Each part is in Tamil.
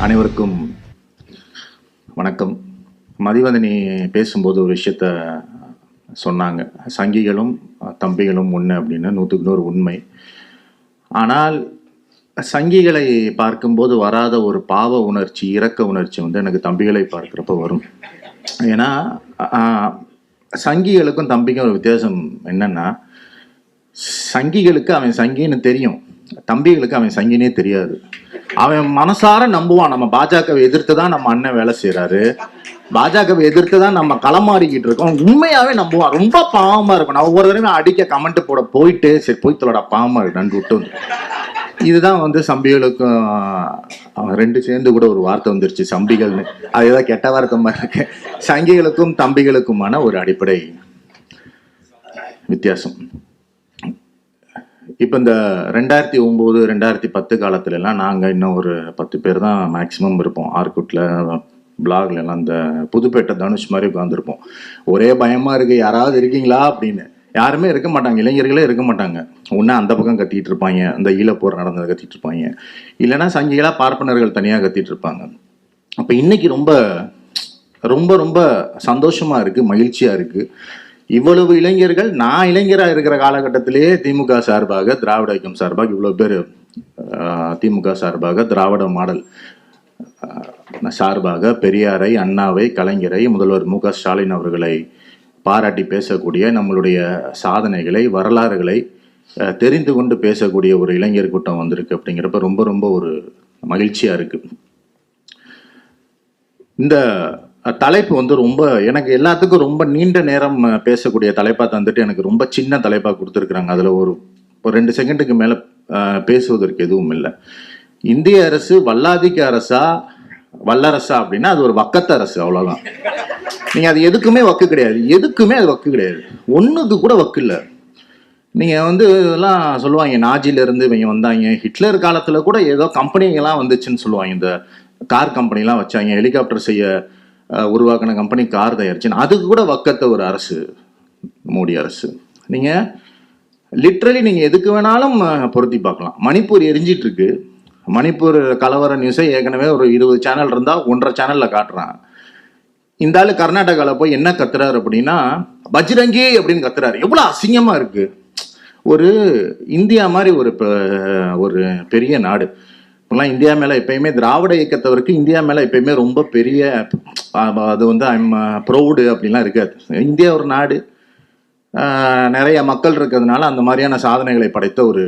அனைவருக்கும் வணக்கம். மதிவதனி பேசும்போது ஒரு விஷயத்த சொன்னாங்க, சங்கிகளும் தம்பிகளும் ஒன்று அப்படின்னு. 100% உண்மை. ஆனால் சங்கிகளை பார்க்கும்போது வராத ஒரு பாவ உணர்ச்சி, இரக்க உணர்ச்சி வந்து எனக்கு தம்பிகளை பார்க்குறப்ப வரும். ஏன்னா சங்கிகளுக்கும் தம்பிக்கும் ஒரு வித்தியாசம் என்னன்னா, சங்கிகளுக்கு அவன் சங்கின்னு தெரியும், தம்பிகளுக்கு அவன் சங்கினே தெரியாது. அவன் மனசார நம்புவான், நம்ம பாஜகவை எதிர்த்து தான் நம்ம அண்ணன் வேலை செய்யறாரு, பாஜகவை எதிர்த்து தான் நம்ம களமாடிக்கிட்டு இருக்கோம், உண்மையாவே நம்புவான். ரொம்ப பாவமா இருக்கும். நான் ஒவ்வொரு தடவையும் அடிக்க கமெண்ட் போட போயிட்டு, சரி போய் தொலைடா பாவமா இருக்கு நண்டு விட்டு வந்து. இதுதான் வந்து சம்பிகளுக்கும் ரெண்டு சேர்ந்து கூட ஒரு வார்த்தை வந்துருச்சு சம்பிகள்னு. அது ஏதாவது கெட்ட வார்த்தை மாதிரி இருக்கு. சங்கிகளுக்கும் தம்பிகளுக்குமான ஒரு அடிப்படை வித்தியாசம். இப்போ இந்த 2009 2010 காலத்துல எல்லாம் நாங்கள் இன்னும் ஒரு 10 பேர் தான் மேக்சிமம் இருப்போம். ஆர்குட்ல பிளாக்ல எல்லாம் இந்த புதுப்பேட்டை தனுஷ் மாதிரி உட்காந்துருப்போம். ஒரே பயமா இருக்கு, யாராவது இருக்கீங்களா அப்படின்னு. யாருமே இருக்க மாட்டாங்க, இளைஞர்களே இருக்க மாட்டாங்க. ஒன்று அந்த பக்கம் கத்திட்டு இருப்பாங்க, அந்த ஈழப்போர் நடந்ததை கத்திட்டு இருப்பாங்க, இல்லைன்னா சங்கிகளா பார்ப்பனர்கள் தனியாக கத்திட்டு இருப்பாங்க. அப்போ இன்னைக்கு ரொம்ப ரொம்ப ரொம்ப சந்தோஷமா இருக்கு, மகிழ்ச்சியா இருக்கு. இவ்வளவு இளைஞர்கள், நான் இளைஞராக இருக்கிற காலகட்டத்திலேயே திமுக சார்பாக, திராவிட இயக்கம் சார்பாக இவ்வளோ பேர், திமுக சார்பாக திராவிட மாடல் சார்பாக பெரியாரை, அண்ணாவை, கலைஞரை, முதல்வர் மு க ஸ்டாலின் அவர்களை பாராட்டி பேசக்கூடிய, நம்மளுடைய சாதனைகளை, வரலாறுகளை தெரிந்து கொண்டு பேசக்கூடிய ஒரு இளைஞர் கூட்டம் வந்திருக்கு. அப்படிங்கிறப்ப ரொம்ப ரொம்ப ஒரு மகிழ்ச்சியா இருக்கு. இந்த தலைப்பு வந்து ரொம்ப எனக்கு எல்லாத்துக்கும் ரொம்ப நீண்ட நேரம் பேசக்கூடிய தலைப்பாக தந்துட்டு எனக்கு ரொம்ப சின்ன தலைப்பாக கொடுத்துருக்குறாங்க. அதில் ஒரு 2 செகண்டுக்கு மேலே பேசுவதற்கு எதுவும் இல்லை. இந்திய அரசு வல்லாதிக்க அரசா வல்லரசா அப்படின்னா அது ஒரு வக்கத்த அரசு, அவ்வளோதான். நீங்கள் அது எதுக்குமே வக்கு கிடையாது, எதுக்குமே அது வக்கு கிடையாது, ஒன்றுக்கு கூட வக்கு இல்லை. நீங்கள் வந்து இதெல்லாம் சொல்லுவாங்க, நாஜிலேருந்து இவங்க வந்தாங்க, ஹிட்லர் காலத்தில் கூட ஏதோ கம்பெனிங்கெல்லாம் வந்துச்சுன்னு சொல்லுவாங்க. இந்த கார் கம்பெனிலாம் வச்சாங்க, ஹெலிகாப்டர் செய்ய உருவாக்கின கம்பெனி கார் தயாரிச்சுன்னு. அதுக்கு கூட வக்கத்த ஒரு அரசு மோடி அரசு. நீங்கள் லிட்ரலி நீங்கள் எதுக்கு வேணாலும் பொருத்தி பார்க்கலாம். மணிப்பூர் எரிஞ்சிட்டு இருக்கு, மணிப்பூர் கலவர நியூஸை ஏற்கனவே ஒரு 20 சேனல் இருந்தால் 1.5 சேனலில் காட்டுறான். இந்த ஆள் கர்நாடகாவில் போய் என்ன கத்துறாரு அப்படின்னா, பஜ்ரங்கி அப்படின்னு கத்துறாரு. எவ்வளோ அசிங்கமாக இருக்குது. ஒரு இந்தியா மாதிரி ஒரு பெரிய நாடு, இப்போலாம் இந்தியா மேலே எப்பயுமே திராவிட இயக்கத்தவருக்கு இந்தியா மேலே எப்பயுமே ரொம்ப பெரிய அது வந்து ஐம் ப்ரௌடு அப்படின்லாம் இருக்காது. இந்தியா ஒரு நாடு, நிறைய மக்கள் இருக்கிறதுனால அந்த மாதிரியான சாதனைகளை படைத்த ஒரு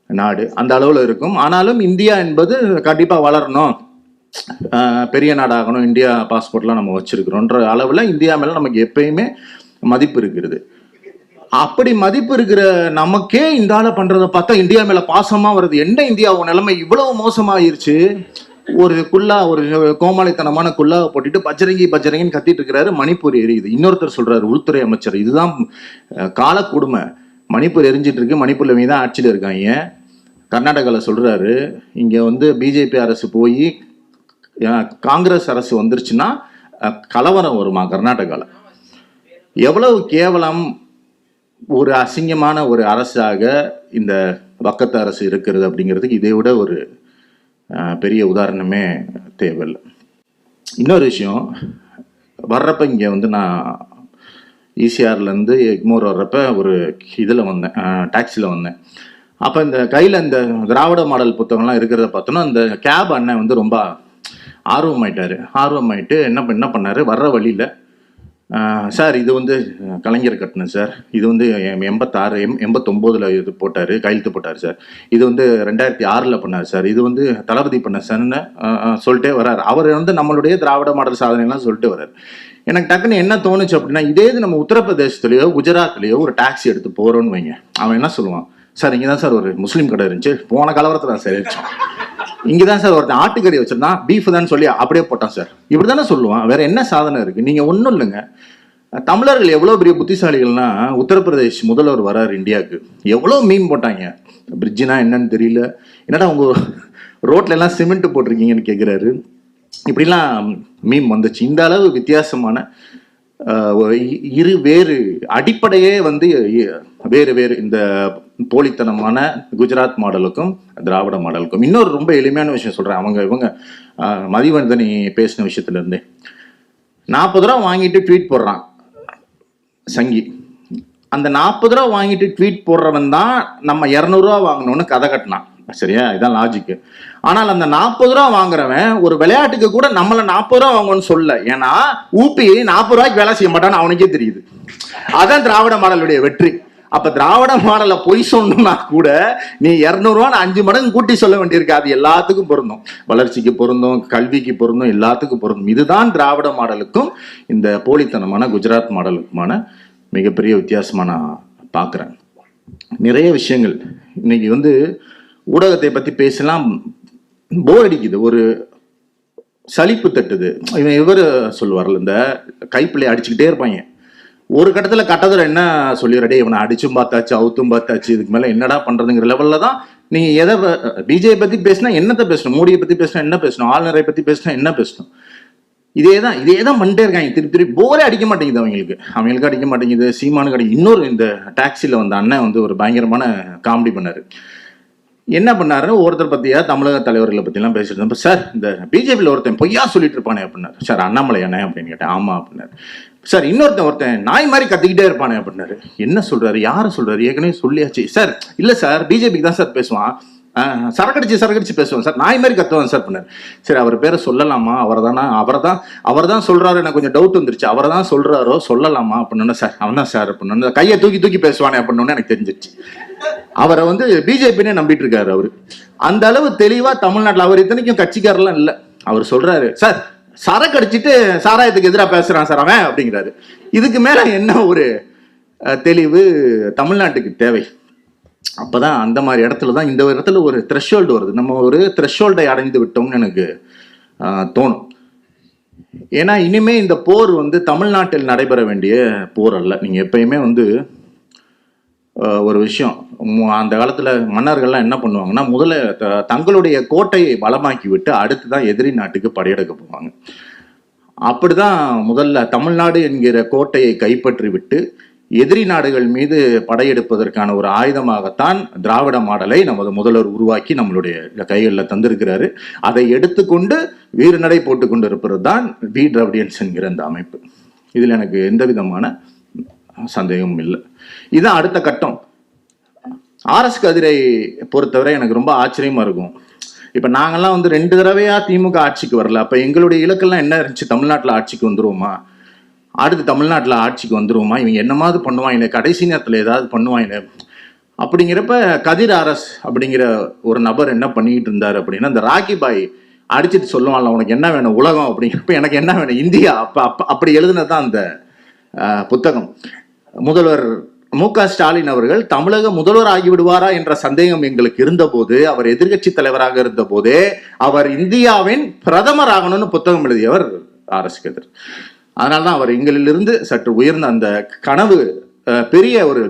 நாடு அந்த அளவில் இருக்கும். ஆனாலும் இந்தியா என்பது கண்டிப்பாக வளரணும், பெரிய நாடாகணும், இந்தியா பாஸ்போர்ட்லாம் நம்ம வச்சிருக்கிறோன்ற அளவில் இந்தியா மேலே நமக்கு எப்பயுமே மதிப்பு இருக்கிறது. அப்படி மதிப்பு இருக்கிற நமக்கே இந்த ஆளை பண்றதை பார்த்தா இந்தியா மேல பாசமா வருது. என்ன இந்தியாவோட நிலைமை இவ்வளவு மோசமாயிருச்சு. ஒரு கோமாளித்தனமான குல்லாவை போட்டுட்டு பஜ்ரங்கி பஜ்ரங்கின்னு கத்திட்டு இருக்கிறாரு. மணிப்பூர் எரியுது. இன்னொருத்தர் சொல்றாரு, உள்துறை அமைச்சர், இதுதான் கால கொடுமை, மணிப்பூர் எரிஞ்சிட்டு இருக்கு, மணிப்பூர்ல இவங்க தான் ஆட்சியில் இருக்காங்க. கர்நாடகாவில் சொல்றாரு, இங்க வந்து பிஜேபி அரசு போய் காங்கிரஸ் அரசு வந்துருச்சுன்னா கலவரம் வருமா கர்நாடகாவில். எவ்வளவு கேவலம், ஒரு அசிங்கமான ஒரு அரசாக இந்த வக்கத்த அரசு இருக்கிறது அப்படிங்கிறதுக்கு இதை விட ஒரு பெரிய உதாரணமே தேவையில்லை. இன்னொரு விஷயம், வர்றப்ப இங்கே வந்து நான் ஈசிஆர்லேருந்து எக்மோர் வர்றப்ப ஒரு இதில் வந்தேன், டாக்ஸியில் வந்தேன். அப்போ இந்த கையில் இந்த திராவிட மாடல் புத்தகம்லாம் இருக்கிறத பார்த்தோன்னா, அந்த கேப் அண்ணன் வந்து ரொம்ப ஆர்வமாயிட்டு என்ன பண்ணார், வர்ற வழியில், சார் இது வந்து கலைஞர் கட்டணும் சார், இது வந்து 89 இது போட்டார், கையெழுத்து போட்டார் சார், இது வந்து 2006 பண்ணார் சார், இது வந்து தளபதி பண்ண சார்னு சொல்லிட்டே வர்றார். அவர் வந்து நம்மளுடைய திராவிட மாடல் சாதனைலாம் சொல்லிட்டு வர்றார். எனக்கு டக்குன்னு என்ன தோணுச்சு அப்படின்னா, இதே இது நம்ம உத்தரப்பிரதேசத்துலேயோ குஜராத்லேயோ ஒரு டாக்ஸி எடுத்து போகிறோன்னு வைங்க, அவன் என்ன சொல்லுவான், சார் இங்கே தான் சார் ஒரு முஸ்லீம் கடை இருந்துச்சு, போன கலவரத்தில் தான் சார் இருந்துச்சோம், இங்கே தான் சார் ஒருத்தன் ஆட்டுக்கறி வச்சிருந்தான், பீஃப் தான் சொல்லி அப்படியே போட்டான் சார், இப்படி தானே சொல்லுவான். வேற என்ன சாதனை இருக்கு? நீங்க ஒன்றும் இல்லைங்க, தமிழர்கள் எவ்வளோ பெரிய புத்திசாலிகள்னா, உத்தரப்பிரதேஷ் முதல்வர் வராரு இந்தியாவுக்கு, எவ்வளோ மீன் போட்டாங்க, பிரிட்ஜுனா என்னன்னு தெரியல, என்னடா உங்க ரோட்ல எல்லாம் சிமெண்ட் போட்டிருக்கீங்கன்னு கேட்குறாரு. இப்படிலாம் மீம் வந்துச்சு. இந்த அளவு வித்தியாசமான இரு வேறு அடிப்படையே வந்து வேறு வேறு. இந்த போலித்தனமான குஜராத் மாடலுக்கும் திராவிட மாடலுக்கும் இன்னொரு ரொம்ப எளிமையான விஷயம் சொல்றேன். இவங்க மதிவர்தனி பேசின விஷயத்துல இருந்தே 40 ரூபா வாங்கிட்டு ட்வீட் போடுறான் சங்கி. அந்த 40 ரூபா வாங்கிட்டு ட்வீட் போடுறவன் தான் நம்ம 200 ரூபா வாங்கணும்னு கதை கட்டினான். சரியா? இதான் லாஜிக்கு. ஆனால் அந்த 40 ரூபா வாங்குறவன் ஒரு விளையாட்டுக்கு கூட நம்மள 40 ரூபா வாங்கணும்னு சொல்ல. ஏன்னா ஊபி 40 ரூபாய்க்கு வேலை செய்ய மாட்டான்னு அவனுக்கே தெரியுது. அதான் திராவிட மாடலுடைய வெற்றி. அப்ப திராவிட மாடல பொய் சொன்னா கூட நீ 200 ரூபா 5 மடங்கு கூட்டி சொல்ல வேண்டியிருக்கு. அது எல்லாத்துக்கும் பொருந்தும், வளர்ச்சிக்கு பொருந்தும், கல்விக்கு பொருந்தும், எல்லாத்துக்கும் பொருந்தும். இதுதான் திராவிட மாடலுக்கும் இந்த போலித்தனமான குஜராத் மாடலுக்குமான மிகப்பெரிய வித்தியாசமா நான் பார்க்குறேன். நிறைய விஷயங்கள் இன்னைக்கு வந்து ஊடகத்தை பத்தி பேசலாம், போர் அடிக்குது, ஒரு சலிப்பு தட்டுது. இவர் சொல்லுவார்ல, இந்த கைப்பிள்ளையை அடிச்சுக்கிட்டே இருப்பாங்க. ஒரு கட்டத்தில் கட்டதுரை என்ன சொல்லிடுறடே, இவனை அடிச்சும் பார்த்தாச்சு, அவுத்தும் பார்த்தாச்சு, இதுக்கு மேலே என்னடா பண்றதுங்கிற லெவலில் தான் நீங்க எதை பிஜேபி பத்தி பேசினா என்னத்தை பேசணும், மோடியை பத்தி பேசினா என்ன பேசணும், ஆளுநரை பத்தி பேசினா என்ன பேசணும், இதே தான் பண்ணிட்டே இருக்காங்க. திருப்பி போரே அடிக்க மாட்டேங்குது அவங்களுக்கு அடிக்க மாட்டேங்குது. சீமானுக்கு அடிக்க. இன்னொரு இந்த டாக்ஸியில் வந்த அண்ணன் வந்து ஒரு பயங்கரமான காமெடி பண்ணாரு. என்ன பண்ணாரு, ஒருத்தர் பத்தியா தமிழக தலைவர்களை பத்திலாம் பேசிட்டு இருந்தோம். சார், இந்த பிஜேபியில் ஒருத்தன் பொய்யா சொல்லிட்டு இருப்பானே அப்படின்னாரு. சார், அண்ணாமலை அண்ணே அப்படின்னு கேட்டேன். ஆமா அப்படின்னாரு. சார், ஒருத்தன் நாய் மாதிரி கத்திக்கிட்டே இருப்பானே அப்படின்னாரு. என்ன சொல்றாரு, யாரை சொல்றாரு, ஏற்கனவே சொல்லியாச்சு. சார், இல்ல சார், பிஜேபிக்கு தான் சார் பேசுவான், சரக்கடிச்சு பேசுவான் சார், நாய் மாதிரி கத்துவான் சார் பண்ணாரு. சரி, அவர் பேரை சொல்லலாமா, அவர் தான் சொல்றாரு, எனக்கு கொஞ்சம் டவுட் வந்துருச்சு, அவர் தான் சொல்றாரோ சொல்லலாமா அப்படின்னு. சார், அவன் தான் சார் அப்படின்னு கையை தூக்கி பேசுவானே அப்படின்னு எனக்கு தெரிஞ்சிருச்சு. அவரை வந்து பிஜேபினே நம்பிட்டு இருக்காரு அவரு. அந்த அளவு தெளிவா தமிழ்நாட்டில், அவர் இத்தனைக்கும் கட்சிக்காரெல்லாம் இல்லை, அவர் சொல்றாரு, சார் சரக்கு அடிச்சுட்டு சாராயத்துக்கு எதிராக பேசுறான் சார் அவன் அப்படிங்கிறாரு. இதுக்கு மேல என்ன ஒரு தெளிவு தமிழ்நாட்டுக்கு தேவை? அப்பதான் அந்த மாதிரி இடத்துல தான் இந்த இடத்துல ஒரு த்ரெஷ்ஹோல்டு வருது. நம்ம ஒரு த்ரெஷ்ஹோல்டை அடைந்து விட்டோம்னு எனக்கு தோணும். ஏன்னா இனிமே இந்த போர் வந்து தமிழ்நாட்டில் நடைபெற வேண்டிய போர் அல்ல. நீங்க எப்பயுமே வந்து ஒரு விஷயம், அந்த காலத்துல மன்னர்கள்லாம் என்ன பண்ணுவாங்கன்னா, முதல்ல தங்களுடைய கோட்டையை பலமாக்கி விட்டு அடுத்து தான் எதிரி நாட்டுக்கு படையெடுக்க போவாங்க. அப்படிதான் முதல்ல தமிழ்நாடு என்கிற கோட்டையை கைப்பற்றி விட்டு எதிரி நாடுகள் மீது படையெடுப்பதற்கான ஒரு ஆயுதமாகத்தான் திராவிட மாடலை நமது முதல்வர் உருவாக்கி நம்மளுடைய கைகளில் தந்திருக்கிறாரு. அதை எடுத்துக்கொண்டு வீரநடை போட்டு கொண்டு இருப்பது தான் வி டிராவிடியன்ஸ் என்கிற இந்த அமைப்பு. இதில் எனக்கு எந்த விதமான சந்தேகமும் இல்லை. இதுதான் அடுத்த கட்டம். ஆர்எஸ் கதிரை பொறுத்தவரை எனக்கு ரொம்ப ஆச்சரியமா இருக்கும். இப்ப நாங்கெல்லாம் வந்து 2 தடவையா திமுக ஆட்சிக்கு வரல. அப்ப எங்களுடைய இலக்கெல்லாம் என்ன இருந்துச்சு, தமிழ்நாட்டில் ஆட்சிக்கு வந்துருவோமா, அடுத்து தமிழ்நாட்டில் ஆட்சிக்கு வந்துருவோமா, இவங்க என்னமாவது பண்ணுவாங்க, கடைசி நேரத்தில் ஏதாவது பண்ணுவாங்க அப்படிங்கிறப்ப கதிர் ஆர்எஸ் அப்படிங்கிற ஒரு நபர் என்ன பண்ணிக்கிட்டு இருந்தார் அப்படின்னா, இந்த ராக்கி பாய் அடிச்சுட்டு சொல்லுவான்ல, உனக்கு என்ன வேணும் உலகம் அப்படிங்கிறப்ப எனக்கு என்ன வேணும் இந்தியா, அப்படி எழுதுனது தான் அந்த புத்தகம். முதல்வர் மு.க. ஸ்டாலின் அவர்கள் தமிழக முதல்வர் ஆகிவிடுவாரா என்ற சந்தேகம் எங்களுக்கு இருந்தபோது, அவர் எதிர்கட்சி தலைவராக இருந்த போதே அவர் இந்தியாவின் பிரதமர் ஆகணும்னு புத்தகம் எழுதியவர் ஆர்எஸ் கதிர். அதனால்தான் அவர் எங்களிலிருந்து சற்று உயர்ந்த அந்த கனவு பெரிய ஒரு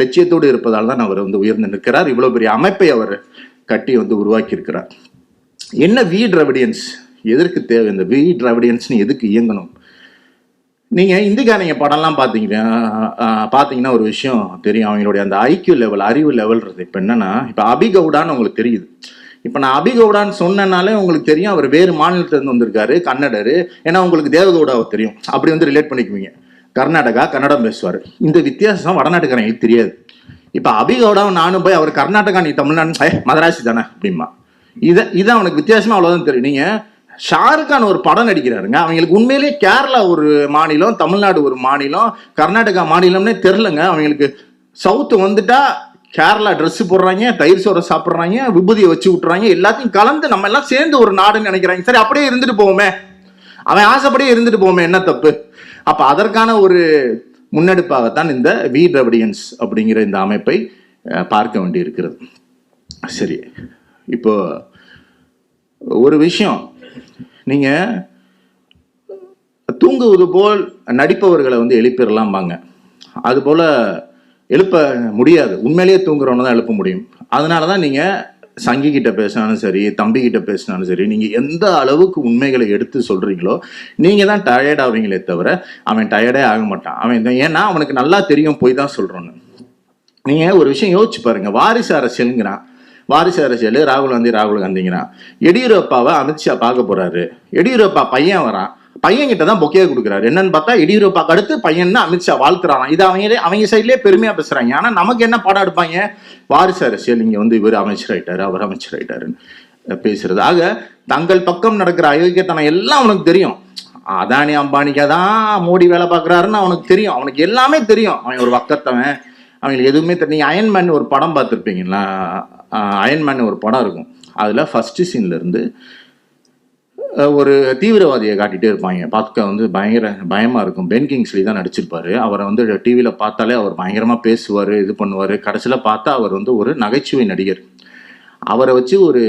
லட்சியத்தோடு இருப்பதால் தான் அவர் வந்து உயர்ந்து நிற்கிறார். இவ்வளவு பெரிய அமைப்பை அவர் கட்டி வந்து உருவாக்கி இருக்கிறார். என்ன வி டிராவிடியன்ஸ் எதற்கு தேவை, இந்த வி டிராவிடியன்ஸ்னு எதுக்கு இயங்கணும்? நீங்க இந்திக்காரங்க படம்லாம் பார்த்தீங்கன்னா ஒரு விஷயம் தெரியும். அவங்களுடைய அந்த ஐக்கியூ லெவல், அறிவு லெவல்றது. இப்போ என்னன்னா, இப்போ அபிகவுடான்னு உங்களுக்கு தெரியுது. இப்போ நான் அபிகவுடான்னு சொன்னனாலே உங்களுக்கு தெரியும் அவர் வேறு மாநிலத்திலிருந்து வந்திருக்காரு, கன்னடரு. ஏன்னா உங்களுக்கு தேவகவுடாவை தெரியும், அப்படி வந்து ரிலேட் பண்ணிக்குவீங்க. கர்நாடகா, கன்னடம் பேசுவார். இந்த வித்தியாசம் வடநாட்டுக்காரங்களுக்கு தெரியாது. இப்போ அபிகவுடாவும் நானும் போய் அவர் கர்நாடகா, நீ தமிழ்நாடு, மதராசி தானே அப்படிமா. இதான் அவனுக்கு வித்தியாசமா அவ்வளோதான் தெரியும். நீங்க ஷாருக் கான் ஒரு படம் நடிக்கிறாருங்க, அவங்களுக்கு உண்மையிலேயே கேரளா ஒரு மாநிலம், தமிழ்நாடு ஒரு மாநிலம், கர்நாடகா மாநிலம்னே தெரிலங்க. அவங்களுக்கு சவுத்து வந்துட்டா கேரளா ட்ரெஸ் போடுறாங்க, தயிர் சோறை சாப்பிட்றாங்க, விபூதியை வச்சு விட்டுறாங்க, எல்லாத்தையும் கலந்து நம்ம எல்லாம் சேர்ந்து ஒரு நாடுன்னு நினைக்கிறாங்க. சரி, அப்படியே இருந்துட்டு போவோமே, அவன் ஆசைப்படியே இருந்துட்டு போவோமே, என்ன தப்பு? அப்ப அதற்கான ஒரு முன்னெடுப்பாகத்தான் இந்த வி டிராவிடியன்ஸ் அப்படிங்கிற இந்த அமைப்பை பார்க்க வேண்டி இருக்கிறது. சரி, இப்போ ஒரு விஷயம், நீங்க தூங்குவது போல் நடிப்பவர்களை வந்து எழுப்பிடலாம்பாங்க. அது போல எழுப்ப முடியாது, உண்மையிலேயே தூங்குறவனை தான் எழுப்ப முடியும். அதனாலதான் நீங்க சங்கி கிட்ட பேசினாலும் சரி, தம்பி கிட்ட பேசினாலும் சரி, நீங்க எந்த அளவுக்கு உண்மைகளை எடுத்து சொல்றீங்களோ நீங்க தான் டயர்ட் ஆவீங்களே தவிர அவன் டயர்டே ஆக மாட்டான். ஏன்னா அவனுக்கு நல்லா தெரியும் போய் தான் சொல்றோன்னு. நீங்க ஒரு விஷயம் யோசிச்சு பாருங்க. வாரிசு அரசியலுங்கிறான். வாரிசு அரசியல் ராகுல் காந்திங்கிறான். எடியூரப்பாவை அமித்ஷா பார்க்க போறாரு. எடியூரப்பா பையன் வரான். பையன் கிட்ட தான் பொக்கையா கொடுக்குறாரு. என்னன்னு பார்த்தா எடியூரப்பாக்கு அடுத்து பையன் அமித்ஷா வாழ்த்துறான். இது அவங்க சைட்லயே பெருமையா பேசுறாங்க. ஆனா நமக்கு என்ன பாடம் எடுப்பாங்க? வாரிசு அரசியல், இங்க இவர் அமைச்சர் ஆயிட்டாரு, அவர் அமைச்சர் ஆயிட்டாருன்னு பேசுறது. ஆக தங்கள் பக்கம் நடக்கிற அயோக்கியத்தனம் எல்லாம் அவனுக்கு தெரியும். அதானி அம்பானிக்கா தான் மோடி வேலை பார்க்குறாருன்னு அவனுக்கு தெரியும். அவனுக்கு எல்லாமே தெரியும். அவன் ஒரு வக்கத்தவன், அவங்களுக்கு எதுவுமே தெரியும். நீங்க அயன்மேன் ஒரு படம் பார்த்துருப்பீங்களா? அயன்மேன் ஒரு படம் இருக்கும். அதுல ஃபர்ஸ்ட் சீன்ல இருந்து ஒரு தீவிரவாதியை காட்டிகிட்டே இருப்பாங்க. பார்க்க பயமா இருக்கும். பென் கிங்ஸ்லி தான் நடிச்சிருப்பாரு. அவரை டிவியில் பார்த்தாலே அவர் பயங்கரமாக பேசுவார், இது பண்ணுவார். கடைசியில் பார்த்தா அவர் ஒரு நகைச்சுவை நடிகர். அவரை வச்சு ஒரு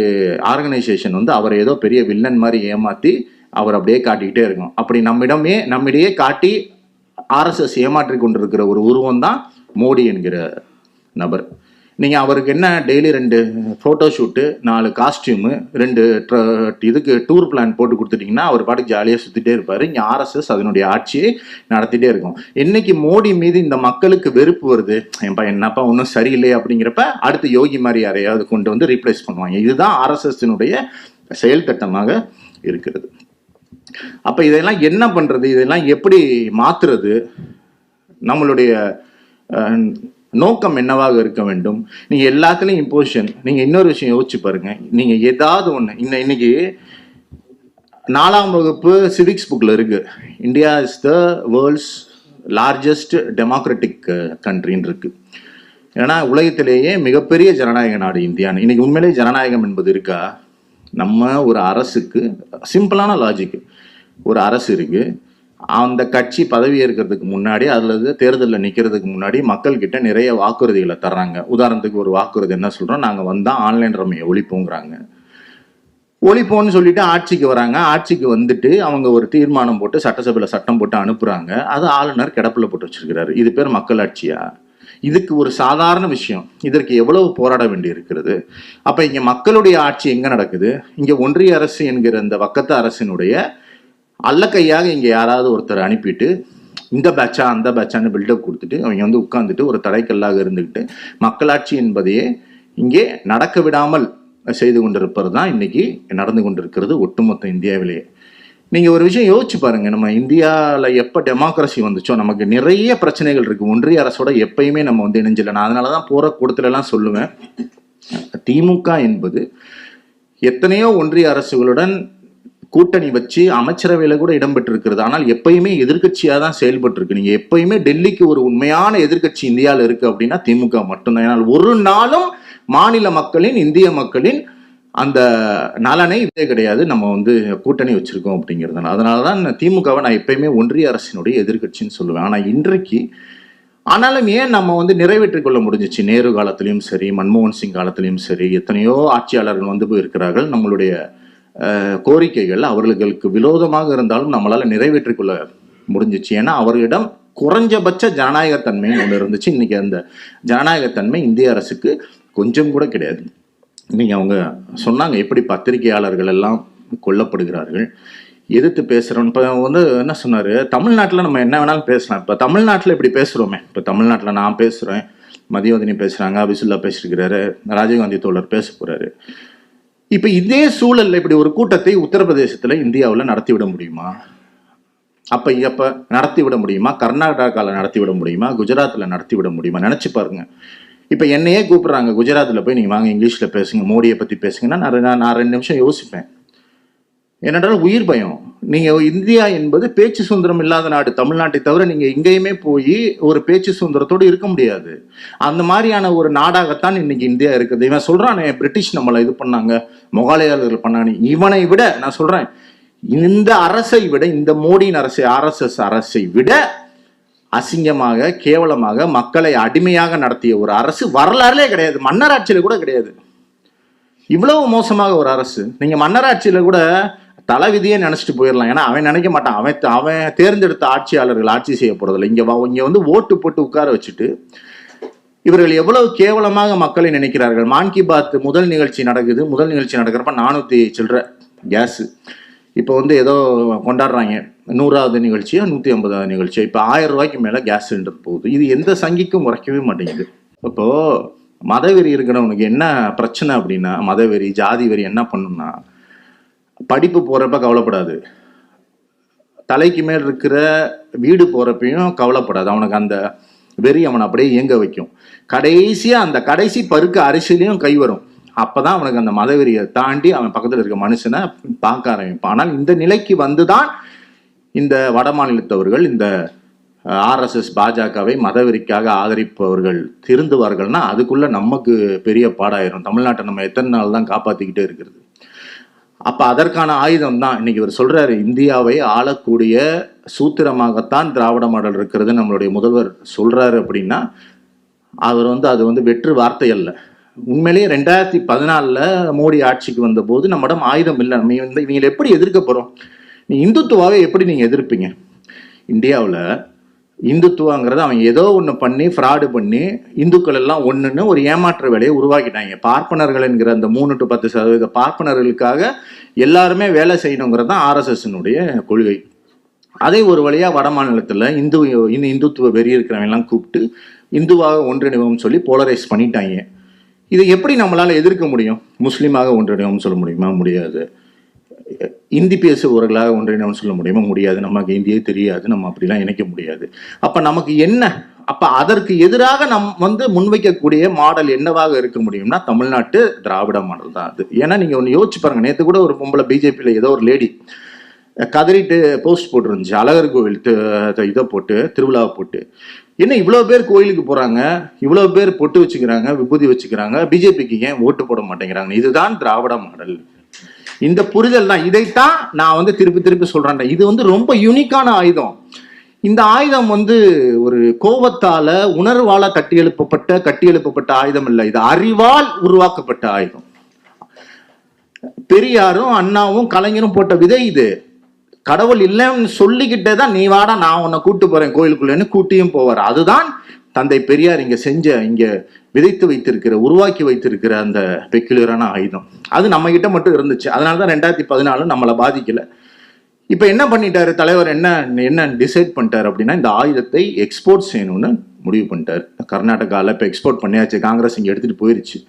ஆர்கனைசேஷன் அவரை ஏதோ பெரிய வில்லன் மாதிரி ஏமாற்றி அவர் அப்படியே காட்டிக்கிட்டே இருக்கும். அப்படி நம்மிடையே காட்டி ஆர்எஸ்எஸ் ஏமாற்றி கொண்டிருக்கிற ஒரு உருவம் தான் மோடி என்கிற நபர். நீங்கள் அவருக்கு என்ன டெய்லி 2 ஃபோட்டோ ஷூட்டு, 4 காஸ்டியூமு, 2 இதுக்கு டூர் பிளான் போட்டு கொடுத்துட்டிங்கன்னா அவர் பாட்டுக்கு ஜாலியாக சுற்றிட்டே இருப்பார். இங்கே ஆர்எஸ்எஸ் அதனுடைய ஆட்சியை நடத்திட்டே இருக்கும். என்னைக்கு மோடி மீது இந்த மக்களுக்கு வெறுப்பு வருது, என்னப்பா ஒன்றும் சரியில்லை அப்படிங்கிறப்ப அடுத்து யோகி மாதிரி யாரையாவது கொண்டு ரீப்ளேஸ் பண்ணுவாங்க. இதுதான் ஆர்எஸ்எஸ்னுடைய செயல் திட்டமாக இருக்கிறது. அப்போ இதெல்லாம் என்ன பண்ணுறது? இதெல்லாம் எப்படி மாற்றுறது? நம்மளுடைய நோக்கம் என்னவாக இருக்க வேண்டும்? நீங்க எல்லாத்துலயும் இம்போசிஷன். நீங்க இன்னொரு விஷயம் யோசிச்சு பாருங்க. நீங்க ஏதாவது ஒண்ணு இன்னைக்கு 4ஆம் வகுப்பு சிவிக்ஸ் புக்ல இருக்கு, India is the world's largest democratic கண்ட்ரின்னு இருக்கு. ஏன்னா உலகத்திலேயே மிகப்பெரிய ஜனநாயக நாடு இந்தியான்னு. இன்னைக்கு உண்மையிலேயே ஜனநாயகம் என்பது இருக்கா? நம்ம ஒரு அரசுக்கு சிம்பிளான லாஜிக், ஒரு அரசு இருக்கு. அந்த கட்சி பதவி ஏற்கிறதுக்கு முன்னாடி அல்லது தேர்தலில் நிற்கிறதுக்கு முன்னாடி மக்கள் கிட்ட நிறைய வாக்குறுதிகளை தர்றாங்க. உதாரணத்துக்கு ஒரு வாக்குறுதி என்ன சொல்றோம்? நாங்கள் வந்தால் ஆன்லைன் ரம்மியை ஒழிப்போங்கிறாங்க. ஒழிப்போன்னு சொல்லிட்டு ஆட்சிக்கு வராங்க. ஆட்சிக்கு வந்துட்டு அவங்க ஒரு தீர்மானம் போட்டு சட்டசபையில் சட்டம் போட்டு அனுப்புறாங்க. அது ஆளுநர் கிடப்பில் போட்டு வச்சிருக்கிறாரு. இது பேர் மக்களாட்சியா? இதுக்கு ஒரு சாதாரண விஷயம். இதற்கு எவ்வளவு போராட வேண்டி இருக்கிறது? அப்ப இங்க மக்களுடைய ஆட்சி எங்க நடக்குது? இங்க ஒன்றிய அரசு என்கிற இந்த வக்கத்த அரசினுடைய அல்லக்கையாக இங்கே யாராவது ஒருத்தர் அனுப்பிட்டு இந்த பேட்சா அந்த பேட்சான்னு பில்டப் கொடுத்துட்டு அவங்க உட்கார்ந்துட்டு ஒரு தடைக்கல்லாக இருந்துக்கிட்டு மக்களாட்சி என்பதையே இங்கே நடக்க விடாமல் செய்து கொண்டிருப்பது தான் இன்னைக்கு நடந்து கொண்டிருக்கிறது ஒட்டுமொத்த இந்தியாவிலேயே. நீங்க ஒரு விஷயம் யோசிச்சு பாருங்க. நம்ம இந்தியாவில் எப்போ டெமோக்ரஸி வந்துச்சோ நமக்கு நிறைய பிரச்சனைகள் இருக்கு. ஒன்றிய அரசோட எப்பயுமே நம்ம இணைஞ்சில்லை. நான் அதனாலதான் போற கூடத்துலலாம் சொல்லுவேன், திமுக என்பது எத்தனையோ ஒன்றிய அரசுகளுடன் கூட்டணி வச்சு அமைச்சரவையில கூட இடம்பெற்றிருக்கிறது. ஆனால் எப்பயுமே எதிர்கட்சியா தான் செயல்பட்டு இருக்கு. நீங்க எப்பயுமே டெல்லிக்கு ஒரு உண்மையான எதிர்கட்சி இந்தியாவில் இருக்கு அப்படின்னா திமுக மட்டும்தான். ஏன்னால் ஒரு நாளும் மாநில மக்களின், இந்திய மக்களின் அந்த நலனை இதே கிடையாது. நம்ம கூட்டணி வச்சிருக்கோம் அப்படிங்கிறதுனால. அதனாலதான் திமுகவை நான் எப்பயுமே ஒன்றிய அரசினுடைய எதிர்கட்சின்னு சொல்லுவேன். ஆனா இன்றைக்கு ஆனாலும் ஏன் நம்ம நிறைவேற்றிக் கொள்ள முடிஞ்சிச்சு? நேரு காலத்திலையும் சரி, மன்மோகன் சிங் காலத்திலையும் சரி, எத்தனையோ ஆட்சியாளர்கள் போயிருக்கிறார்கள். நம்மளுடைய கோரிக்கைகள் அவர்களுக்கு விரோதமாக இருந்தாலும் நம்மளால நிறைவேற்றிக் கொள்ள முடிஞ்சிச்சு. ஏன்னா அவர்களிடம் குறைஞ்சபட்ச ஜனநாயகத்தன்மை ஒன்று இருந்துச்சு. இன்னைக்கு அந்த ஜனநாயகத்தன்மை இந்திய அரசுக்கு கொஞ்சம் கூட கிடையாது. இன்னைக்கு அவங்க சொன்னாங்க எப்படி பத்திரிகையாளர்கள் எல்லாம் கொல்லப்படுகிறார்கள், எதிர்த்து பேசுறோம். இப்போ என்ன சொன்னாரு, தமிழ்நாட்டில் நம்ம என்ன வேணாலும் பேசலாம். இப்போ தமிழ்நாட்டில் இப்படி பேசுறோமே, இப்போ தமிழ்நாட்டில் நான் பேசுறேன், மதியோதினி பேசுறாங்க, அபிசுல்லா பேசிருக்கிறாரு, ராஜீவ்காந்தி தோழர் பேச போறாரு. இப்ப இதே சூழல்ல இப்படி ஒரு கூட்டத்தை உத்தரப்பிரதேசத்துல இந்தியாவில் நடத்திவிட முடியுமா? அப்ப நடத்திவிட முடியுமா? கர்நாடகாவில் நடத்திவிட முடியுமா? குஜராத்தில் நடத்திவிட முடியுமா? நினைச்சு பாருங்க. இப்ப என்னையே கூப்பிடுறாங்க, குஜராத்தில் போய் நீங்க வாங்க இங்கிலீஷ்ல பேசுங்க, மோடியை பத்தி பேசுங்கன்னா நான் 2 நிமிஷம் யோசிப்பேன். ஏனென்றால் உயிர் பயம். நீங்க இந்தியா என்பது பேச்சு சுதந்திரம் இல்லாத நாடு. தமிழ்நாட்டை தவிர நீங்க எங்கேயுமே போய் ஒரு பேச்சு சுதந்திரத்தோடு இருக்க முடியாது. அந்த மாதிரியான ஒரு நாடாகத்தான் இன்னைக்கு இந்தியா இருக்குது. இவன் சொல்றானே பிரிட்டிஷ் நம்மளை இது பண்ணாங்க, முகாலயர்கள் பண்ணானே, இவனை விட நான் சொல்றேன், இந்த அரசை விட, இந்த மோடியின் அரசை, ஆர்எஸ்எஸ் அரசை விட அசிங்கமாக, கேவலமாக மக்களை அடிமையாக நடத்திய ஒரு அரசு வரலாறுலே கிடையாது. மன்னராட்சியில கூட கிடையாது. இவ்வளவு மோசமாக ஒரு அரசு. நீங்க மன்னராட்சியில கூட தலைவிதியே நினைச்சிட்டு போயிடலாம். ஏன்னா அவன் நினைக்க மாட்டான், அவன் தேர்ந்தெடுத்த ஆட்சியாளர்கள் ஆட்சி செய்ய போறதில்லை. இங்க ஓட்டு போட்டு உட்கார வச்சுட்டு இவர்கள் எவ்வளவு கேவலமாக மக்களை நினைக்கிறார்கள். மான் கி பாத் முதல் நிகழ்ச்சி நடக்குது. முதல் நிகழ்ச்சி நடக்கிறப்ப 400 சில்லற கேஸ். இப்போ வந்து ஏதோ கொண்டாடுறாங்க 100வது நிகழ்ச்சியா 150வது நிகழ்ச்சியா, இப்போ 1000 ரூபாய்க்கு மேலே கேஸ் சிலிண்டர் போகுது. இது எந்த சங்கிக்கும் உரைக்கவே மாட்டேங்குது. இப்போ மதவெறி இருக்கிறவனுக்கு என்ன பிரச்சனை அப்படின்னா, மதவெறி ஜாதி வெறி என்ன பண்ணுன்னா, படிப்பு போகிறப்ப கவலைப்படாது, தலைக்கு மேல் இருக்கிற வீடு போகிறப்பையும் கவலைப்படாது. அவனுக்கு அந்த வெறி அவனை அப்படியே இயங்க வைக்கும். கடைசியாக அந்த கடைசி பருக்கு அரிசிலையும் கை வரும். அப்போதான் அவனுக்கு அந்த மதவெறியை தாண்டி அவன் பக்கத்தில் இருக்க மனுஷனை பார்க்க ஆரம்பிப்பான். ஆனால் இந்த நிலைக்கு வந்துதான் இந்த வட மாநிலத்தவர்கள் இந்த ஆர்எஸ்எஸ் பாஜகவை மதவெறிக்காக ஆதரிப்பவர்கள் திருந்துவார்கள்னா அதுக்குள்ள நமக்கு பெரிய பாடாயிரும். தமிழ்நாட்டை நம்ம எத்தனை நாள் தான் காப்பாற்றிக்கிட்டே இருக்கிறது? அப்ப அதற்கான ஆயுதம் தான் இன்னைக்கு இவர் சொல்றாரு. இந்தியாவை ஆளக்கூடிய சூத்திரமாகத்தான் திராவிட மாடல் இருக்கிறது நம்மளுடைய முதல்வர் சொல்றாரு அப்படின்னா அவர் வந்து அது வந்து வெற்று வார்த்தை அல்ல. உண்மையிலேயே 2014 மோடி ஆட்சிக்கு வந்த போது நம்மிடம் ஆயுதம் இல்லை. நம்ம இவங்களை எப்படி எதிர்க்க போறோம்? நீ இந்துத்துவாவை எப்படி நீங்க எதிர்ப்பீங்க? இந்தியாவில் இந்துத்துவங்கிறத அவன் ஏதோ ஒன்று பண்ணி ஃப்ராடு பண்ணி இந்துக்கள் எல்லாம் ஒன்றுன்னு ஒரு ஏமாற்ற வேலையை உருவாக்கிட்டாங்க. பார்ப்பனர்கள் என்கிற அந்த 3 to 10% பார்ப்பனர்களுக்காக எல்லாருமே வேலை செய்யணுங்கிறது தான் ஆர்எஸ்எஸ்னுடைய கொள்கை. அதே ஒரு வழியாக வட மாநிலத்தில் இந்துத்துவ வெறி இருக்கிறவங்க எல்லாம் கூப்பிட்டு இந்துவாக ஒன்றிணைவோம்னு சொல்லி போலரைஸ் பண்ணிட்டாங்க. இதை எப்படி நம்மளால எதிர்க்க முடியும்? முஸ்லீமாக ஒன்றிணைவோம்னு சொல்ல முடியுமா? முடியாது. இந்தி பேசுபவர்களாக ஒன்றிணைவோம்னு சொல்ல முடியுமா? முடியாது. நமக்கு இந்தியே தெரியாது, நம்ம அப்படிலாம் இணைக்க முடியாது. அப்ப நமக்கு என்ன? அப்ப அதற்கு எதிராக நம் வந்து முன்வைக்கக்கூடிய மாடல் என்னவாக இருக்க முடியும்னா தமிழ்நாட்டு திராவிட மாடல் தான் அது. ஏன்னா நீங்க ஒன்று யோசிச்சு பாருங்க. நேற்று கூட ஒரு பொம்பளை பிஜேபியில் ஏதோ ஒரு லேடி கதறிட்டு போஸ்ட் போட்டுருந்துச்சு. அழகர் கோவில் இதை போட்டு திருவிழாவை போட்டு, என்ன இவ்வளோ பேர் கோயிலுக்கு போறாங்க, இவ்வளோ பேர் பொட்டு வச்சுக்கிறாங்க, விபூதி வச்சுக்கிறாங்க, பிஜேபிக்கு ஏன் ஓட்டு போட மாட்டேங்கிறாங்க? இதுதான் திராவிட மாடல். இந்த புரிதல் தான். இதைத்தான் நான் வந்து திருப்பி திருப்பி சொல்றேன். இது வந்து ரொம்ப யூனிக்கான ஆயுதம். இந்த ஆயுதம் வந்து ஒரு கோபத்தால உணர்வால கட்டி எழுப்பப்பட்ட ஆயுதம் இல்லை. இது அறிவால் உருவாக்கப்பட்ட ஆயுதம். பெரியாரும் அண்ணாவும் கலைஞரும் போட்ட விதை இது. கடவுள் இல்லைன்னு சொல்லிக்கிட்டே தான் நீ வாடா நான் உன்னை கூட்டு போறேன் கோயிலுக்குள்ளேன்னு கூட்டியும் போவார். அதுதான் தந்தை பெரியார் இங்க விதைத்து வைத்திருக்கிற உருவாக்கி வைத்திருக்கிற அந்த பெக்குலரான ஆயுதம். அது நம்ம கிட்ட மட்டும் இருந்துச்சு. அதனாலதான் 2014 நம்மளை பாதிக்கல. இப்ப என்ன பண்ணிட்டாரு தலைவர்? என்ன டிசைட் பண்ணிட்டாரு அப்படின்னா, இந்த ஆயுதத்தை எக்ஸ்போர்ட் செய்யணும்னு முடிவு பண்ணிட்டாரு. கர்நாடகாவில் இப்ப எக்ஸ்போர்ட் பண்ணியாச்சு. காங்கிரஸ் இங்க எடுத்துட்டு போயிருச்சு.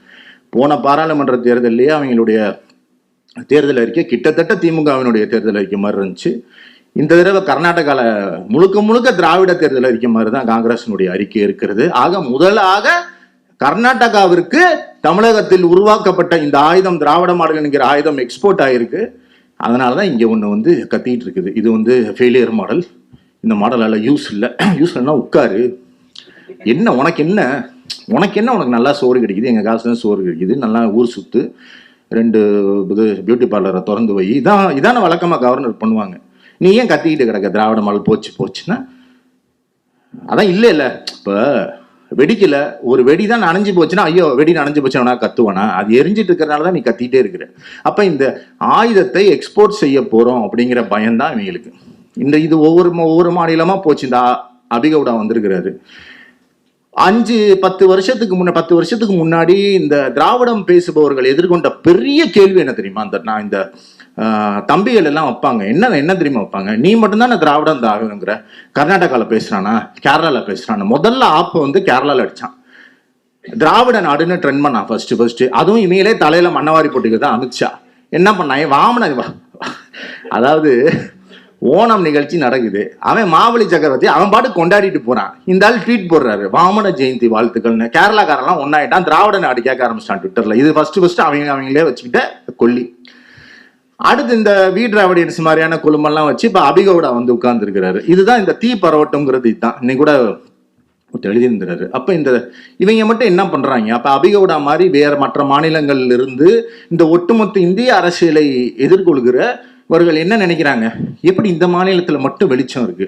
போன பாராளுமன்ற தேர்தலையே அவங்களுடைய தேர்தல் அறிக்கை கிட்டத்தட்ட திமுகவினுடைய தேர்தல் அறிக்கை மாதிரி இருந்துச்சு. இந்த தடவை கர்நாடகாவில் முழுக்க திராவிட தேர்தல் அறிக்கை மாதிரி தான் காங்கிரசினுடைய அறிக்கை இருக்கிறது. ஆக முதலாக கர்நாடகாவிற்கு தமிழகத்தில் உருவாக்கப்பட்ட இந்த ஆயுதம் திராவிட மாடல் என்கிற ஆயுதம் எக்ஸ்போர்ட் ஆயிருக்கு. அதனாலதான் இங்க ஒண்ணு வந்து கத்திட்டு இருக்குது. இது வந்து ஃபெயிலியர் மாடல். இந்த மாடலால யூஸ் இல்லை. யூஸ் இல்லைன்னா உட்காரு. என்ன உனக்கு நல்லா சோறு கிடைக்குது, எங்க காசுல சோறு கிடைக்குது, நல்லா ஊர் சுத்து, 2 பியூட்டி பார்லரை திறந்து வை. இதான வழக்கமா கவர்னர் பண்ணுவாங்க. நீ ஏன் கத்திக்கிட்டு கிடக்க திராவிட மாடல் போச்சுன்னா? அதான் இல்ல இப்ப வெடிக்கல, ஒரு வெடி தான் நனைஞ்சு போச்சுன்னா ஐயோ வெடி நனைஞ்சு போச்சுன்னா கத்துவானா? அது எரிஞ்சிட்டு இருக்கிறனால தான் நீ கத்திட்டே இருக்கிற. அப்ப இந்த ஆயுதத்தை எக்ஸ்போர்ட் செய்ய போறோம் அப்படிங்கிற பயம்தான் இவங்களுக்கு. இது ஒவ்வொரு மாநிலமா போச்சு. இந்த அபிகவுடா வந்திருக்கிறாரு. 5-10 வருஷத்துக்கு முன்னாடி இந்த திராவிடம் பேசுபவர்கள் எதிர்கொண்ட பெரிய கேள்வி என்ன தெரியுமா? இந்த தம்பிகள் எல்லாம் வைப்பாங்க. என்ன தெரியுமா வைப்பாங்க? நீ மட்டும்தான் திராவிடம் திராவிடங்கிற. கர்நாடகாவில் பேசுறானா, கேரளால பேசுறானா? முதல்ல ஆப்ப வந்து கேரளால அடிச்சான். திராவிட நாடுன்னு ட்ரெண்ட் பண்ணான் ஃபர்ஸ்ட். அதுவும் இமையிலே தலையில மண்ணவாரி போட்டுக்கு தான் அமித்ஷா என்ன பண்ணாங்க? வாமன அதாவது ஓணம் நிகழ்ச்சி நடக்குது. அவன் மாவலி சக்கரவர்த்தி அவன் பாட்டு கொண்டாடிட்டு போறான். இந்த ஆள் ட்வீட் போடுறாரு வாமன ஜெயந்தி வாழ்த்துக்கள்னு. கேரளாக்காரெல்லாம் ஒன்னாயிட்டான். திராவிட நாடு கேட்க ஆரம்பிச்சிட்டான் ட்விட்டர்ல. இது ஃபர்ஸ்ட் அவங்களே வச்சுக்கிட்ட கொல்லி. அடுத்து இந்த டிராவிடியன்ஸ் மாதிரியான குழுமெல்லாம் வச்சு இப்ப அபிகவுடா வந்து உட்கார்ந்து இருக்கிறாரு. இதுதான் இந்த தீ பரவட்டும்ங்கிறது. இதுதான் இன்னைக்கு கூட எழுதியிருந்தாரு. அப்ப இவங்க மட்டும் என்ன பண்றாங்க? அப்ப அபிகவுடா மாதிரி வேற மற்ற மாநிலங்கள்ல இருந்து இந்த ஒட்டுமொத்த இந்திய அரசியலை எதிர்கொள்கிறவர்கள் என்ன நினைக்கிறாங்க? எப்படி இந்த மாநிலத்துல மட்டும் வெளிச்சம் இருக்கு?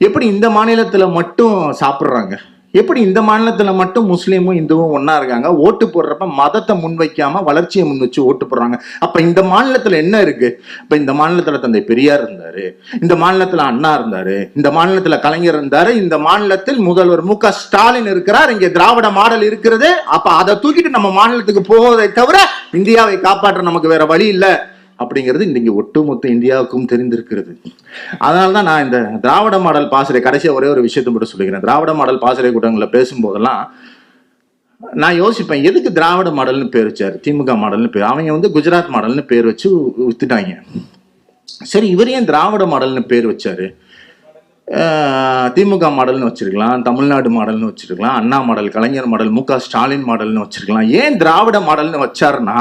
எப்படி இந்த மாநிலத்துல மட்டும் சாப்பிட்றாங்க? எப்படி இந்த மாநிலத்துல மட்டும் முஸ்லீமும் இந்துவும் ஒன்னா இருக்காங்க, ஓட்டு போடுறப்ப மதத்தை முன்வைக்காம வளர்ச்சியை முன் வச்சு ஓட்டு போடுறாங்க? அப்ப இந்த மாநிலத்துல என்ன இருக்கு? இப்ப இந்த மாநிலத்துல தந்தை பெரியார் இருந்தாரு, இந்த மாநிலத்துல அண்ணா இருந்தாரு, இந்த மாநிலத்துல கலைஞர் இருந்தாரு, இந்த மாநிலத்தில் முதல்வர் மு க ஸ்டாலின் இருக்கிறார், இங்க திராவிட மாடல் இருக்கிறது. அப்ப அதை தூக்கிட்டு நம்ம மாநிலத்துக்கு போவதை தவிர இந்தியாவை காப்பாற்ற நமக்கு வேற வழி இல்லை அப்படிங்கிறது இன்னைக்கு ஒட்டுமொத்த இந்தியாவுக்கும் தெரிந்திருக்கிறது. அதனாலதான் நான் இந்த திராவிட மாடல் பாசறை கடைசியா ஒரே ஒரு விஷயத்தை மட்டும் சொல்லிக்கிறேன். திராவிட மாடல் பாசறை கூட்டங்களில் பேசும்போதெல்லாம் நான் யோசிப்பேன், எதுக்கு திராவிட மாடல்னு பேர் வச்சாரு, திமுக மாடல்னு பேர், அவங்க குஜராத் மாடல்னு பேர் வச்சு வித்துட்டாங்க. சரி, இவரையும் திராவிட மாடல்னு பேர் வச்சாரு, திமுக மாடல்னு வச்சிருக்கலாம், தமிழ்நாடு மாடல்னு வச்சிருக்கலாம், அண்ணா மாடல், கலைஞர் மாடல், மு க ஸ்டாலின் மாடல்னு வச்சிருக்கலாம். ஏன் திராவிட மாடல்னு வச்சாருன்னா,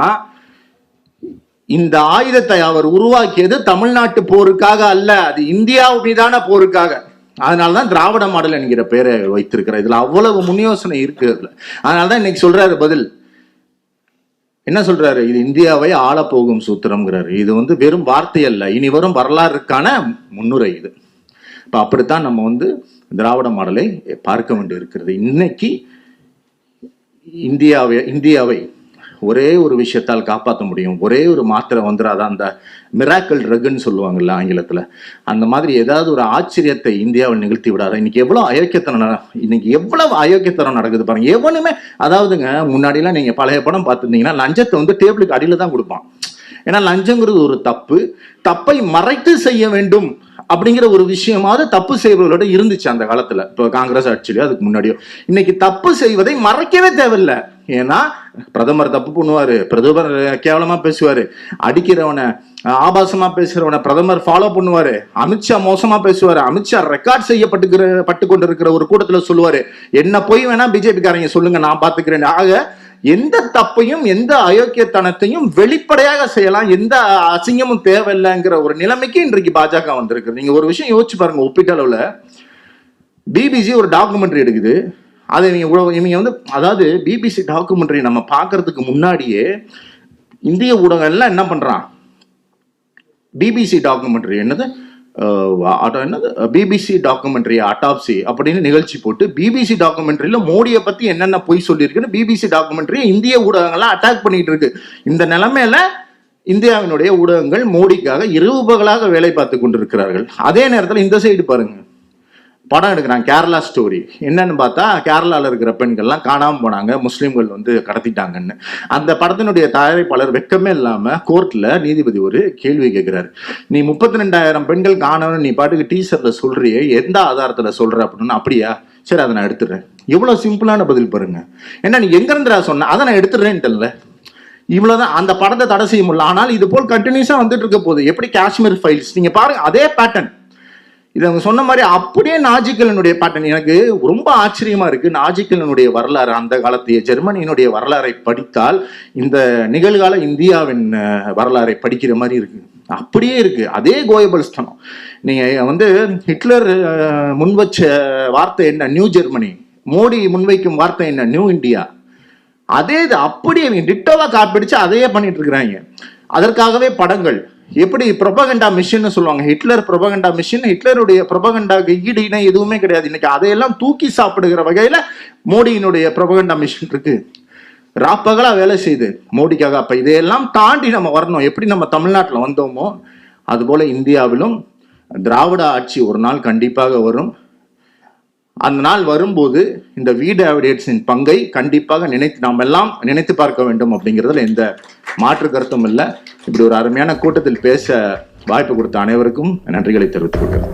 இந்த ஆயுதத்தை அவர் உருவாக்கியது தமிழ்நாட்டு போருக்காக அல்ல, அது இந்தியா மீதான போருக்காக. அதனாலதான் திராவிட மாடல் என்கிற பெயரை வைத்திருக்கிறார். இதுல அவ்வளவு முன்யோசனை இருக்கு. அதனாலதான் இன்னைக்கு சொல்றாரு பதில் என்ன சொல்றாரு, இது இந்தியாவை ஆள போகும் சூத்திரம்ங்கிறாரு. இது வெறும் வார்த்தை அல்ல, இனி வரும் வரலாறுக்கான முன்னுரை. இது இப்ப அப்படித்தான் நம்ம திராவிட மாடலை பார்க்க வேண்டி இருக்கிறது. இன்னைக்கு இந்தியாவை ஒரே ஒரு விஷயத்தால் காப்பாற்ற முடியும். ஒரே ஒரு மாத்திரை வந்துடாதான், அந்த மிராக்கிள் ட்ரக்னு சொல்லுவாங்கல்ல ஆங்கிலத்துல, அந்த மாதிரி ஏதாவது ஒரு ஆச்சரியத்தை இந்தியாவில் நிகழ்த்தி விடாத. இன்னைக்கு எவ்வளவு அயோக்கியத்தனம் நடக்குது பாருங்க. எவனுமே, அதாவதுங்க, முன்னாடிலாம் நீங்க பழைய படம் பார்த்துருந்தீங்கன்னா லஞ்சத்தை டேபிளுக்கு அடியில தான் கொடுப்பான். ஏன்னா லஞ்சங்கிறது ஒரு தப்பை மறைத்து செய்ய வேண்டும் அப்படிங்கிற ஒரு விஷயமாவது தப்பு செய்வர்களோட இருந்துச்சு அந்த காலத்துல. இப்போ காங்கிரஸ் ஆட்சியிலயோ அதுக்கு முன்னாடியோ. இன்னைக்கு தப்பு செய்வதை மறைக்கவே தேவையில்லை. ஏன்னா பிரதமர் தப்பு பண்ணுவாரு, பிரதமர் கேவலமா பேசுவாரு, அடிக்கிறவனை ஆபாசமா பேசுறவனை பிரதமர் ஃபாலோ பண்ணுவாரு, அமித்ஷா மோசமா பேசுவாரு, அமித்ஷா ரெக்கார்ட் செய்யப்பட்டு கொண்டிருக்கிற ஒரு கூட்டத்துல சொல்லுவாரு, என்ன போய் வேணா பிஜேபி காரங்க சொல்லுங்க, நான் பாத்துக்கிறேன். ஆக எந்த தப்பையும் எந்த அயோக்கியத்தனத்தையும் வெளிப்படையாக செய்யலாம், எந்த அசிங்கமும் தேவையில்லைங்கிற ஒரு நிலைமைக்கு இன்றைக்கு பாஜக வந்திருக்கு. நீங்க ஒரு விஷயம் யோசிச்சு பாருங்க. ஒப்பீட்டளவுல பிபிசி ஒரு டாக்குமெண்ட்ரி எடுக்குது. அது இவங்க அதாவது பிபிசி டாக்குமெண்ட்ரி நம்ம பார்க்கறதுக்கு முன்னாடியே இந்திய ஊடகங்கள்லாம் என்ன பண்றான், பிபிசி டாக்குமெண்ட்ரி என்னது பிபிசி டாக்குமெண்ட்ரி அட்டாப்சி அப்படின்னு நிகழ்ச்சி போட்டு பிபிசி டாக்குமெண்ட்ரியில மோடியை பத்தி என்னென்ன பொய் சொல்லியிருக்குன்னு பிபிசி டாக்குமெண்ட்ரி இந்திய ஊடகங்கள்லாம் அட்டாக் பண்ணிட்டு இருக்கு. இந்த நிலைமையில இந்தியாவினுடைய ஊடகங்கள் மோடிக்காக இரவு பகலாக வேலை பார்த்து கொண்டிருக்கிறார்கள். அதே நேரத்தில் இந்த சைடு பாருங்க, படம் எடுக்கிறாங்க கேரளா ஸ்டோரி. என்னன்னு பார்த்தா, கேரளாவில் இருக்கிற பெண்கள்லாம் காணாமல் போனாங்க, முஸ்லீம்கள் கடத்திட்டாங்கன்னு. அந்த படத்தினுடைய தயாரிப்பாளர் வெக்கமே இல்லாம கோர்ட்ல நீதிபதி ஒரு கேள்வி கேட்கிறாரு, நீ 32,000 பெண்கள் காணவன்னு நீ பாட்டுக்கு டீசர்ல சொல்றியே, எந்த ஆதாரத்துல சொல்ற அப்படின்னு. அப்படியா, சரி அதை நான் எடுத்துடுறேன். எவ்வளவு சிம்பிளான பதில் பாருங்க. என்ன நீ எங்க இருந்துடா சொன்ன, அதை நான் எடுத்துடுறேன்ட்டு. இவ்வளவுதான். அந்த படத்தை தடை செய்ய முடியல. ஆனால் இது போல் கண்டினியூஸா வந்துட்டு இருக்க போகுது. எப்படி காஷ்மீர் ஃபைல்ஸ், நீங்க பாருங்க, அதே பேட்டர்ன். இது அவங்க சொன்ன மாதிரி அப்படியே நாஜிக்கலனுடைய பேட்டர்ன். எனக்கு ரொம்ப ஆச்சரியமா இருக்கு. நாஜிக்கலனுடைய வரலாறு, அந்த காலத்திய ஜெர்மனியினுடைய வரலாறை படித்தால் இந்த நிகழ்கால இந்தியாவின் வரலாறை படிக்கிற மாதிரி இருக்கு. அப்படியே இருக்கு. அதே கோயபல்ஸ்தனம். நீங்க ஹிட்லர் முன்வச்ச வார்த்தை என்ன, நியூ ஜெர்மனி. மோடி முன்வைக்கும் வார்த்தை என்ன, நியூ இந்தியா. அதே இது அப்படியே டிட்டோவா காப்பிடிச்சு அதையே பண்ணிட்டு இருக்கிறாங்க. அதற்காகவே படங்கள் எப்படி ப்ரொபகண்டா மிஷின் சொல்லுவாங்க, ஹிட்லர் ப்ரொபகண்டா மிஷின், ஹிட்லருடைய ப்ரொபகண்டாக்கு ஈடு இணை எதுவுமே கிடையாது. இன்னைக்கு அதையெல்லாம் தூக்கி சாப்பிடுகிற வகையில மோடியினுடைய ப்ரொபகண்டா மிஷின் இருக்கு, ராப்பகலா வேலை செய்யுது மோடிக்காக. அப்ப இதையெல்லாம் தாண்டி நம்ம வரணும். எப்படி நம்ம தமிழ்நாட்டில் வந்தோமோ அதுபோல இந்தியாவிலும் திராவிட ஆட்சி ஒரு நாள் கண்டிப்பாக வரும். அந்த நாள் வரும்போது இந்த வீடியோவிடேட்ஸின் பங்கை கண்டிப்பாக நாம் எல்லாம் நினைத்து பார்க்க வேண்டும் அப்படிங்கிறதுல எந்த மாற்று கருத்தும் இல்லை. இப்படி ஒரு அருமையான கூட்டத்தில் பேச வாய்ப்பு கொடுத்த அனைவருக்கும் நன்றிகளை தெரிவித்துக் கொள்கிறேன்.